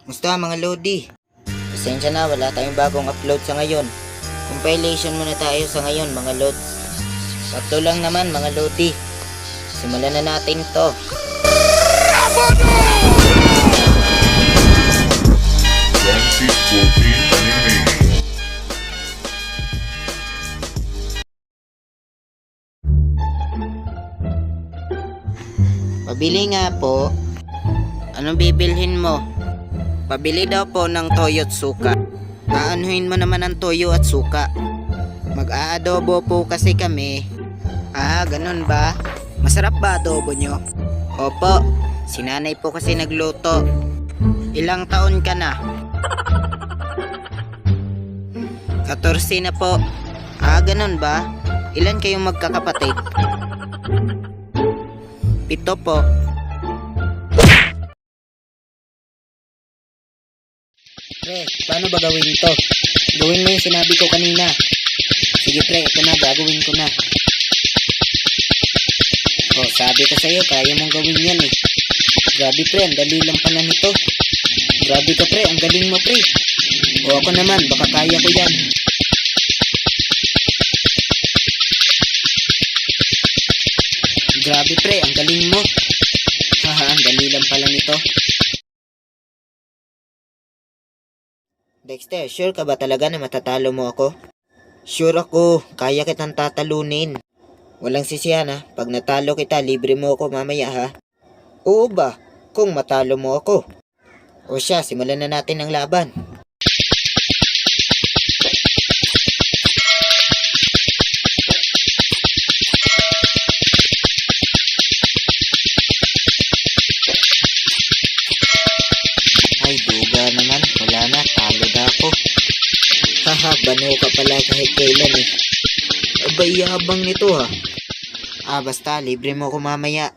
Musta mga Lodi? Pasensya na, wala tayong bagong upload sa ngayon. Compilation muna tayo sa ngayon mga Lods. Sakto lang naman mga Lodi. Simulan na natin to. Pabili nga po. Anong bibilhin mo? Pabili daw po ng toyo at suka. Aanuhin mo naman ang toyo at suka. Mag-aadobo po kasi kami. Ah, ganun ba? Masarap ba adobo nyo? Opo, si nanay po kasi nagluto. Ilang taon ka na? 14 na po. Ah, ganun ba? Ilan kayong magkakapatid? 7 po. Pre, paano ba gawin to? Gawin mo yung sinabi ko kanina. Sige pre, ito na, gagawin ko na. Oh, sabi ko sa'yo, kaya mong gawin yan eh. Grabe pre, ang dali lang pala nito. Grabe ka pre, ang galing mo pre. O ako naman, baka kaya ko yan. Grabe pre, ang galing mo. Haha, ang dali lang pala nito. Dexter, sure ka ba talaga na matatalo mo ako? Sure ako, kaya kitang tatalunin. Walang sisihan ha, pag natalo kita, libre mo ako mamaya ha. Oo ba, kung matalo mo ako? O siya, simulan na natin ang laban. Ay, duga naman. Wala na. Talo na ako. Haha, banaw ka pala kahit kailan eh. Abay, yabang nito ha. Ah, basta. Libre mo ko mamaya.